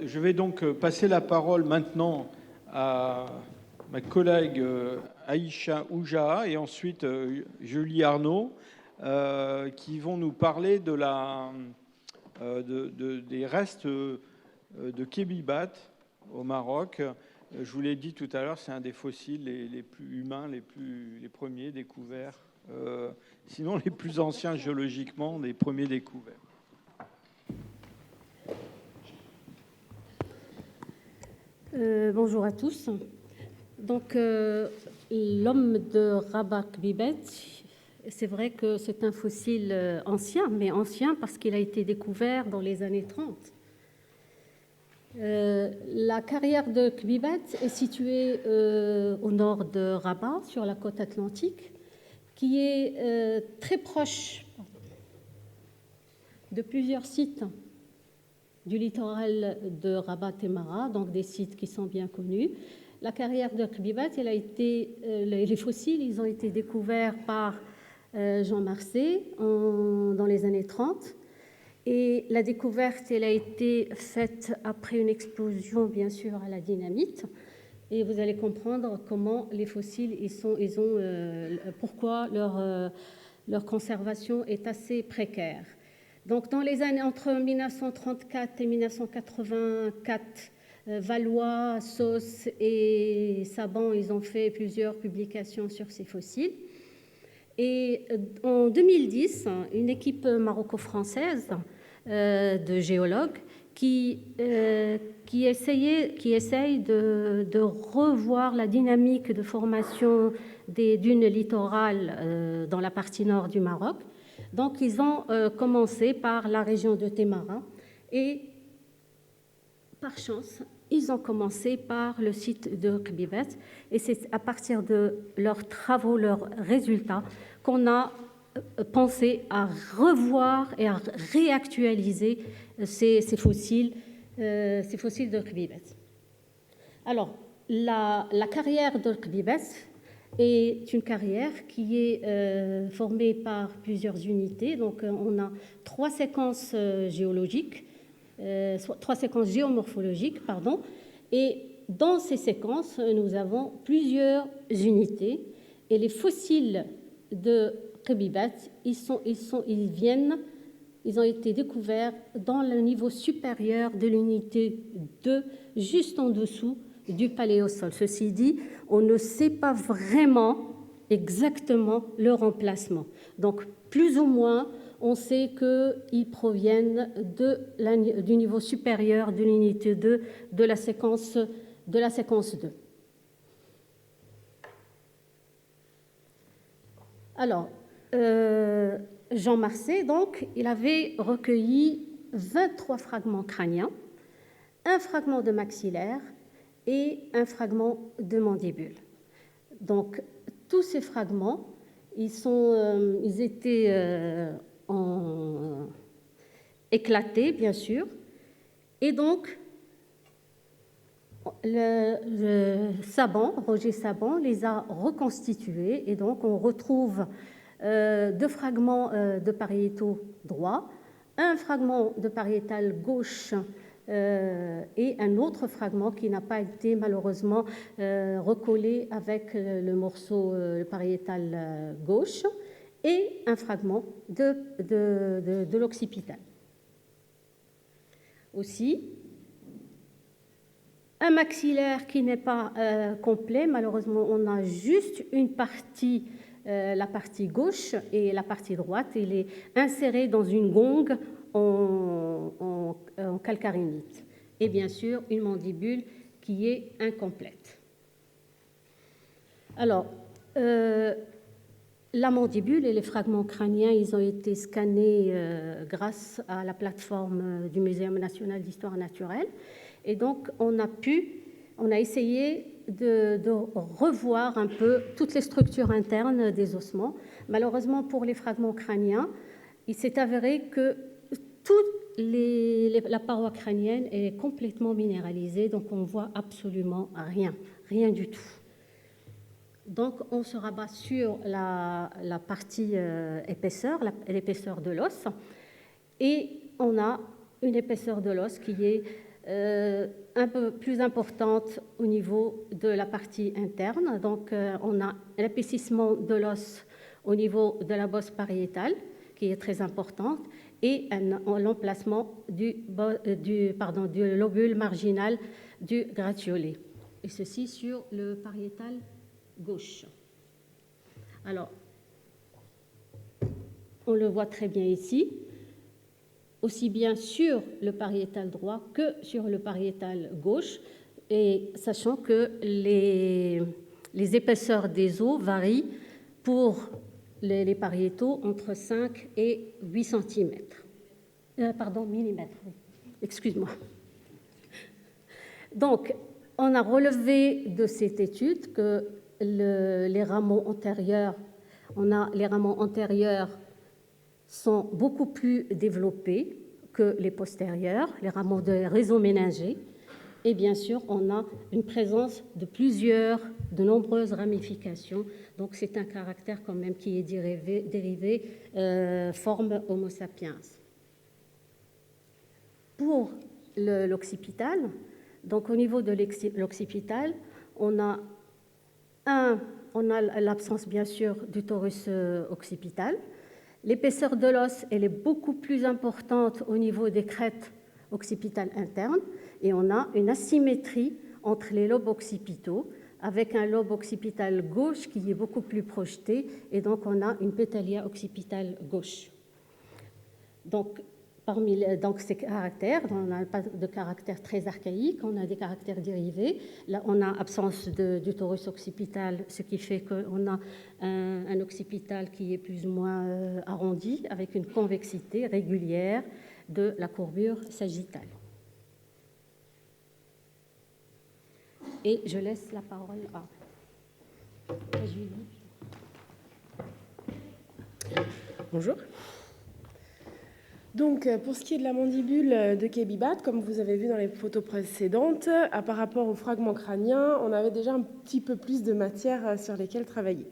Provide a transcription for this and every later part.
Je vais donc passer la parole maintenant à ma collègue Aïcha Oujaha et ensuite Julie Arnaud, qui vont nous parler des restes de Kébibat au Maroc. Je vous l'ai dit tout à l'heure, c'est un des fossiles les plus humains, les premiers découverts, sinon les plus anciens géologiquement, les premiers découverts. Bonjour à tous. Donc, l'homme de Rabat Kébibat, c'est vrai que c'est un fossile ancien, mais ancien parce qu'il a été découvert dans les années 30. La carrière de Kébibat est située au nord de Rabat, sur la côte atlantique, qui est très proche de plusieurs sites du littoral de Rabat-Témara, donc des sites qui sont bien connus. La carrière de Kébibat, les fossiles, ils ont été découverts par Jean Marcet dans les années 30. Et la découverte, elle a été faite après une explosion, bien sûr, à la dynamite. Et vous allez comprendre comment les fossiles, pourquoi leur conservation est assez précaire. Donc, dans les années entre 1934 et 1984, Valois, Sauce et Saban, ils ont fait plusieurs publications sur ces fossiles. Et en 2010, une équipe maroco-française de géologues qui essaye de revoir la dynamique de formation des dunes littorales dans la partie nord du Maroc. Donc, ils ont commencé par la région de Témara et, par chance, ils ont commencé par le site de Kébibat. Et c'est à partir de leurs travaux, leurs résultats, qu'on a pensé à revoir et à réactualiser ces fossiles de Kébibat. Alors, la carrière de Kébibat est une carrière qui est formée par plusieurs unités. Donc, on a trois séquences géomorphologiques, et dans ces séquences, nous avons plusieurs unités. Et les fossiles de Kébibat, ils ont été découverts dans le niveau supérieur de l'unité 2, juste en dessous du paléosol. Ceci dit, on ne sait pas vraiment exactement leur emplacement. Donc, plus ou moins, on sait qu'ils proviennent du niveau supérieur de l'unité 2 de la séquence 2. Alors, Jean Marcet, donc, il avait recueilli 23 fragments crâniens, un fragment de maxillaire et un fragment de mandibule. Donc, tous ces fragments, ils étaient éclatés, bien sûr, et donc, Roger Saban les a reconstitués, et donc on retrouve 2 fragments de pariétaux droit, un fragment de pariétal gauche et un autre fragment qui n'a pas été malheureusement recollé avec le morceau pariétal gauche, et un fragment de l'occipital. Aussi, un maxillaire qui n'est pas complet, malheureusement, on a juste une partie, la partie gauche et la partie droite. Il est inséré dans une gongue en calcarénite. Et bien sûr, une mandibule qui est incomplète. Alors, la mandibule et les fragments crâniens, ils ont été scannés grâce à la plateforme du Muséum national d'histoire naturelle. Et donc, on a essayé de revoir un peu toutes les structures internes des ossements. Malheureusement, pour les fragments crâniens, il s'est avéré que toute la paroi crânienne est complètement minéralisée, donc on ne voit absolument rien du tout. Donc, on se rabat sur la partie épaisseur, l'épaisseur de l'os, et on a une épaisseur de l'os qui est un peu plus importante au niveau de la partie interne. Donc, on a l'épaississement de l'os au niveau de la bosse pariétale, qui est très importante, et l'emplacement du lobule marginal du gratiolet, et ceci sur le pariétal gauche. Alors, on le voit très bien ici, aussi bien sur le pariétal droit que sur le pariétal gauche, et sachant que les épaisseurs des os varient pour les pariétaux entre 5 et 8 cm. Millimètres, oui. Excuse-moi. Donc, on a relevé de cette étude que les rameaux antérieurs sont beaucoup plus développés que les postérieurs, les rameaux de réseau méningé. Et bien sûr, on a une présence de nombreuses ramifications. Donc, c'est un caractère quand même qui est dérivé forme Homo sapiens. Pour l'occipital, donc au niveau de l'occipital, on a l'absence bien sûr du torus occipital. L'épaisseur de l'os, elle est beaucoup plus importante au niveau des crêtes occipitales internes, et on a une asymétrie entre les lobes occipitaux, avec un lobe occipital gauche qui est beaucoup plus projeté, et donc on a une pétalia occipitale gauche. Donc, parmi ces caractères, on n'a pas de caractères très archaïques, on a des caractères dérivés. Là, on a absence du torus occipital, ce qui fait qu'on a un occipital qui est plus ou moins arrondi, avec une convexité régulière de la courbure sagittale. Et je laisse la parole à Julie. Bonjour. Donc, pour ce qui est de la mandibule de Kebibat, comme vous avez vu dans les photos précédentes, par rapport au fragment crânien, on avait déjà un petit peu plus de matière sur lesquelles travailler.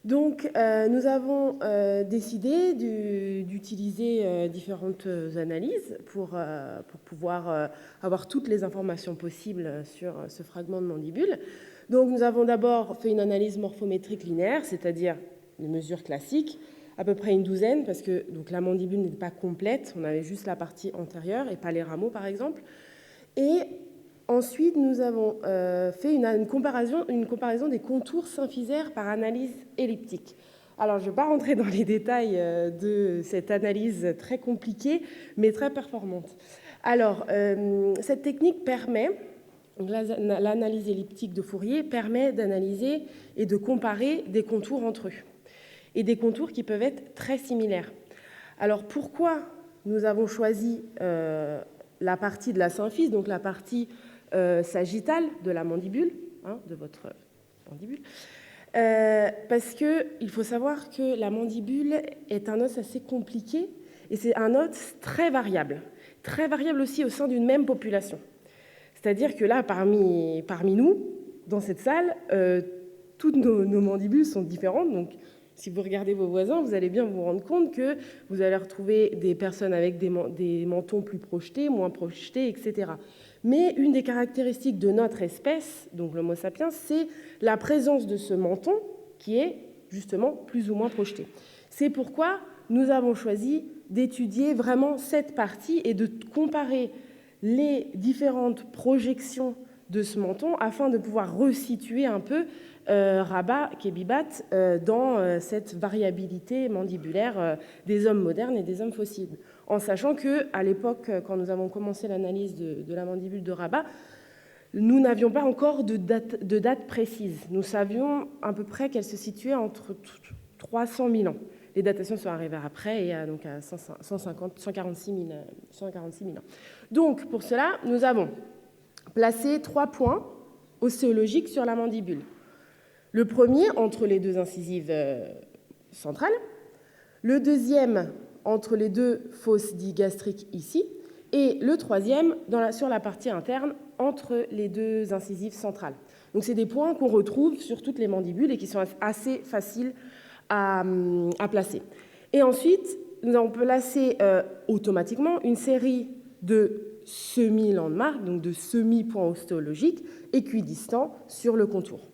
Donc, nous avons décidé d'utiliser différentes analyses pour pouvoir avoir toutes les informations possibles sur ce fragment de mandibule. Donc, nous avons d'abord fait une analyse morphométrique linéaire, c'est-à-dire les mesures classiques, à peu près une douzaine, parce que donc, la mandibule n'était pas complète, on avait juste la partie antérieure et pas les rameaux, par exemple. Et ensuite, nous avons fait une comparaison des contours symphysaires par analyse elliptique. Alors, je ne vais pas rentrer dans les détails de cette analyse très compliquée, mais très performante. Alors, cette technique permet, l'analyse elliptique de Fourier, permet d'analyser et de comparer des contours entre eux, et des contours qui peuvent être très similaires. Alors, pourquoi nous avons choisi la partie de la symphyse, donc la partie sagittale de la mandibule, de votre mandibule, parce qu'il faut savoir que la mandibule est un os assez compliqué, et c'est un os très variable aussi au sein d'une même population. C'est-à-dire que là, parmi nous, dans cette salle, toutes nos mandibules sont différentes, donc si vous regardez vos voisins, vous allez bien vous rendre compte que vous allez retrouver des personnes avec des mentons plus projetés, moins projetés, etc. Mais une des caractéristiques de notre espèce, donc l'Homo sapiens, c'est la présence de ce menton qui est justement plus ou moins projeté. C'est pourquoi nous avons choisi d'étudier vraiment cette partie et de comparer les différentes projections de ce menton afin de pouvoir resituer un peu Rabat, Kebibat, dans cette variabilité mandibulaire des hommes modernes et des hommes fossiles. En sachant qu'à l'époque, quand nous avons commencé l'analyse de la mandibule de Rabat, nous n'avions pas encore de date précise. Nous savions à peu près qu'elle se situait entre 300 000 ans. Les datations sont arrivées après, et donc à 146 000 ans. Donc, pour cela, nous avons placé 3 points osséologiques sur la mandibule. Le premier entre les deux incisives centrales, le deuxième entre les deux fosses digastriques ici, et le troisième sur la partie interne entre les deux incisives centrales. Donc c'est des points qu'on retrouve sur toutes les mandibules et qui sont assez faciles à placer. Et ensuite, nous avons placé automatiquement une série de semi-landmark, donc de semi-points ostéologiques équidistants sur le contour.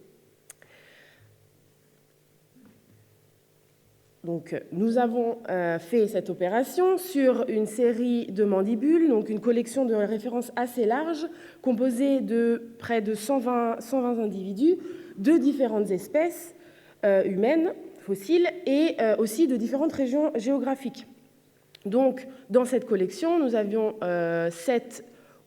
Donc, nous avons fait cette opération sur une série de mandibules, donc une collection de références assez large, composée de près de 120 individus de différentes espèces humaines, fossiles, et aussi de différentes régions géographiques. Donc, dans cette collection, nous avions 7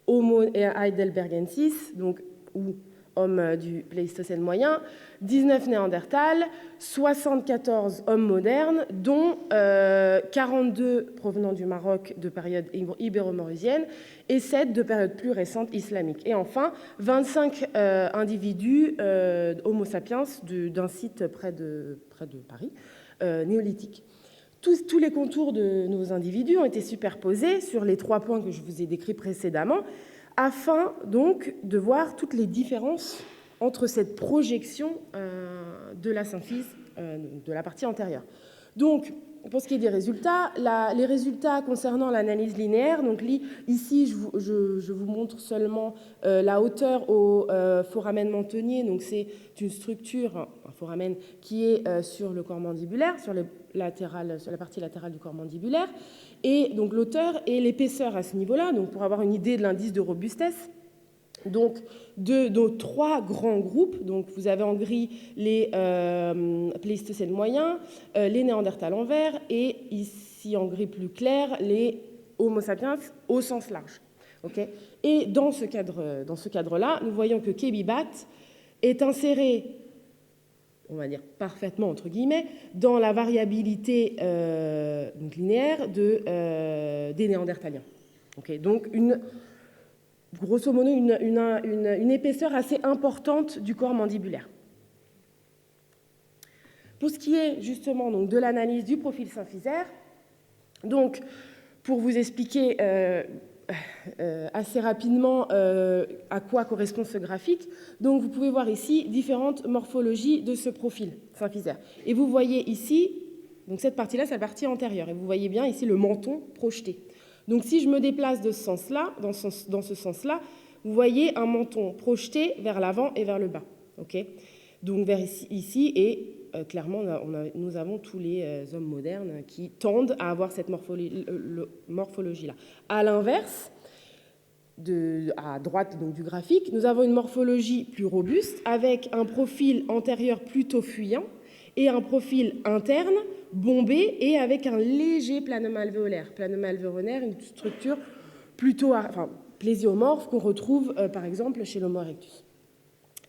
Homo heidelbergensis, donc, ou hommes du Pléistocène moyen, 19 Néandertals, 74 hommes modernes, dont 42 provenant du Maroc de période ibéro-mauricienne et 7 de période plus récente islamique. Et enfin, 25 individus Homo sapiens d'un site près de Paris, néolithique. Tous les contours de nos individus ont été superposés sur les 3 points que je vous ai décrits précédemment, afin donc de voir toutes les différences entre cette projection de la symphyse de la partie antérieure. Donc, pour ce qui est des résultats, les résultats concernant l'analyse linéaire, donc ici je vous montre seulement la hauteur au foramen mentonnier, donc c'est une structure, un foramen qui est sur le corps mandibulaire, sur la partie latérale du corps mandibulaire, et donc l'hauteur et l'épaisseur à ce niveau-là, donc pour avoir une idée de l'indice de robustesse. Donc, de nos 3 grands groupes, donc vous avez en gris les Pléistocènes moyens, les Néandertals en vert, et ici en gris plus clair, les Homo sapiens au sens large. Okay, et dans ce cadre-là, nous voyons que Kebibat est inséré, on va dire parfaitement entre guillemets, dans la variabilité donc linéaire des Néandertaliens. Okay, donc grosso modo, une épaisseur assez importante du corps mandibulaire. Pour ce qui est justement donc, de l'analyse du profil symphysaire, donc, pour vous expliquer assez rapidement à quoi correspond ce graphique, donc vous pouvez voir ici différentes morphologies de ce profil symphysaire. Et vous voyez ici, donc cette partie-là, c'est la partie antérieure, et vous voyez bien ici le menton projeté. Donc, si je me déplace de ce sens-là, dans ce sens-là, vous voyez un menton projeté vers l'avant et vers le bas. Okay, donc, vers ici et clairement, nous avons tous les hommes modernes qui tendent à avoir cette morphologie-là. À l'inverse, à droite donc, du graphique, nous avons une morphologie plus robuste avec un profil antérieur plutôt fuyant et un profil interne bombé et avec un léger planum alvéolaire. Planum alvéolaire, une structure plutôt plésiomorphe qu'on retrouve par exemple chez l'Homo erectus.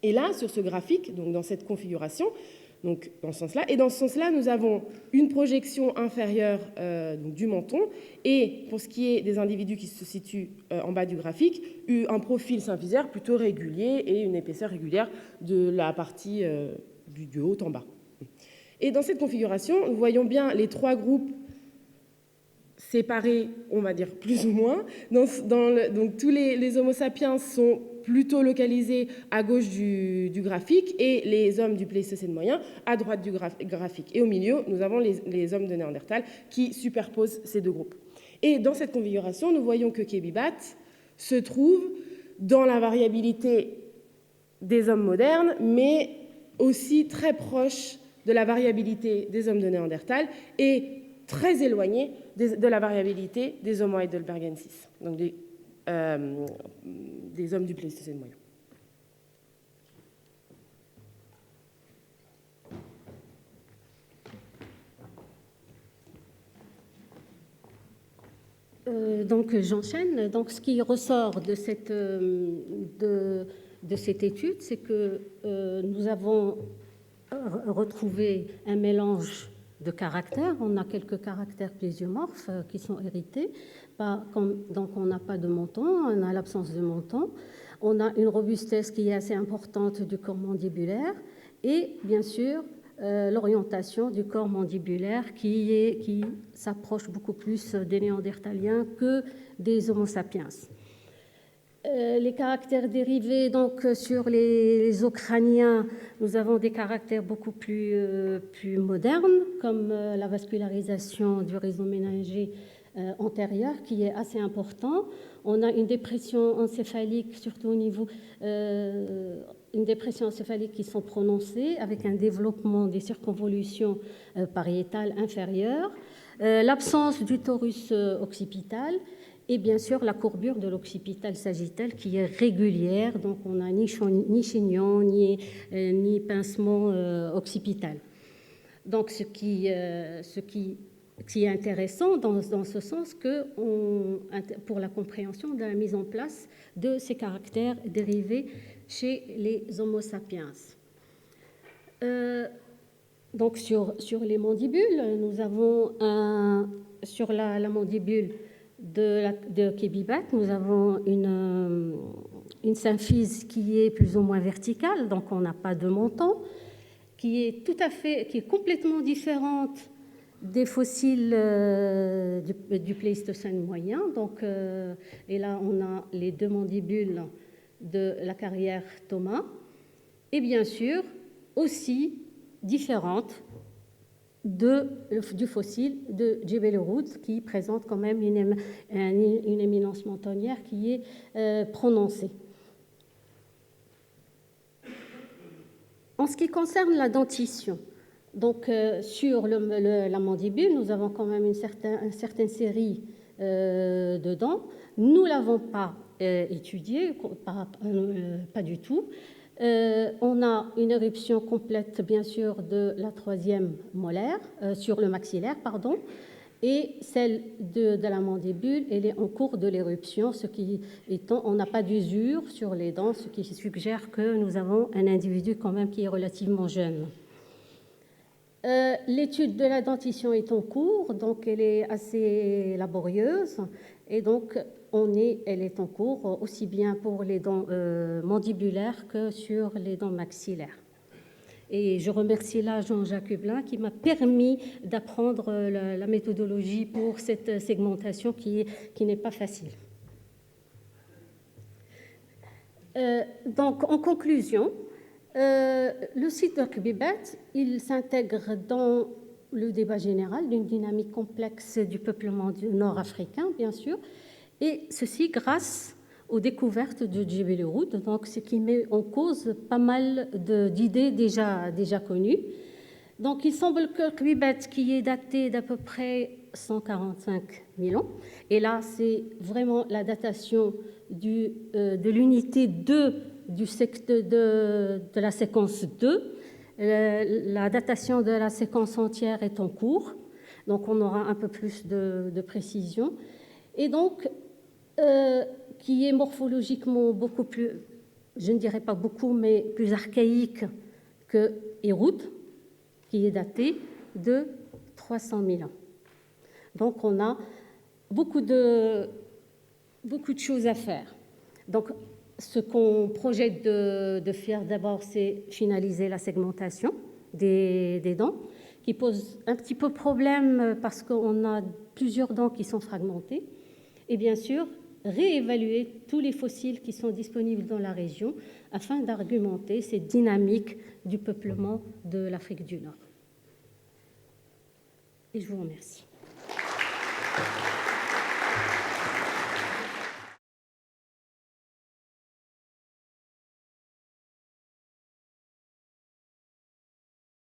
Et là, sur ce graphique, donc dans cette configuration, donc dans ce sens-là, et dans ce sens-là, nous avons une projection inférieure donc du menton et pour ce qui est des individus qui se situent en bas du graphique, un profil symphysaire plutôt régulier et une épaisseur régulière de la partie du haut en bas. Et dans cette configuration, nous voyons bien les 3 groupes séparés, on va dire plus ou moins. Donc tous les Homo sapiens sont plutôt localisés à gauche du graphique et les hommes du Pléistocène moyen à droite du graphique. Et au milieu, nous avons les hommes de Néandertal qui superposent ces 2 groupes. Et dans cette configuration, nous voyons que Kebibat se trouve dans la variabilité des hommes modernes, mais aussi très proche de la variabilité des hommes de Néandertal et très éloigné de la variabilité des Homo heidelbergensis, donc des hommes du Pléistocène moyen. Donc j'enchaîne. Donc ce qui ressort de cette étude, c'est que nous avons retrouvé un mélange de caractères. On a quelques caractères plésiomorphes qui sont hérités. Donc on n'a pas de menton, on a l'absence de menton. On a une robustesse qui est assez importante du corps mandibulaire et bien sûr l'orientation du corps mandibulaire qui s'approche beaucoup plus des Néandertaliens que des Homo sapiens. Les caractères dérivés, donc sur les os crâniens, nous avons des caractères beaucoup plus modernes, comme la vascularisation du réseau méningé antérieur qui est assez important. On a une dépression encéphalique, surtout au niveau, une dépression encéphalique qui sont prononcées avec un développement des circonvolutions pariétales inférieures, l'absence du torus occipital et bien sûr la courbure de l'occipital sagittal qui est régulière, donc on n'a ni chignon ni pincement occipital. Donc ce qui est intéressant dans ce sens pour la compréhension de la mise en place de ces caractères dérivés chez les Homo sapiens. Donc sur les mandibules, nous avons sur la mandibule de Kebibat, nous avons une symphyse qui est plus ou moins verticale, donc on n'a pas de menton, qui est complètement différente des fossiles du Pléistocène moyen. Donc, et là, on a les deux mandibules de la carrière Thomas, et bien sûr aussi différente du fossile de Djebel Roud, qui présente quand même une éminence mentonnière qui est prononcée. En ce qui concerne la dentition, donc sur la mandibule, nous avons quand même une certaine série de dents. Nous ne l'avons pas étudiée, pas du tout. On a une éruption complète, bien sûr, de la troisième molaire, sur le maxillaire, pardon, et celle de la mandibule, elle est en cours de l'éruption, ce qui étant, on n'a pas d'usure sur les dents, ce qui suggère que nous avons un individu quand même qui est relativement jeune. L'étude de la dentition est en cours, donc elle est assez laborieuse, et donc elle est en cours aussi bien pour les dents mandibulaires que sur les dents maxillaires. Et je remercie là Jean-Jacques Hublin qui m'a permis d'apprendre la méthodologie pour cette segmentation qui n'est pas facile. Donc, en conclusion, le site de Kebibat, il s'intègre dans le débat général d'une dynamique complexe du peuplement nord-africain, bien sûr, et ceci grâce aux découvertes de Djebel Roud, donc ce qui met en cause pas mal d'idées déjà connues. Donc, il semble que Kebibat, qui est daté d'à peu près 145 000 ans, et là, c'est vraiment la datation de l'unité 2 du secteur de la séquence 2. La datation de la séquence entière est en cours, donc on aura un peu plus de précision. Et donc, qui est morphologiquement beaucoup plus, je ne dirais pas beaucoup, mais plus archaïque que Héroud, qui est daté de 300 000 ans. Donc, on a beaucoup de choses à faire. Donc, ce qu'on projette de faire d'abord, c'est finaliser la segmentation des dents, qui pose un petit peu problème parce qu'on a plusieurs dents qui sont fragmentées. Et bien sûr, réévaluer tous les fossiles qui sont disponibles dans la région afin d'argumenter cette dynamique du peuplement de l'Afrique du Nord. Et je vous remercie.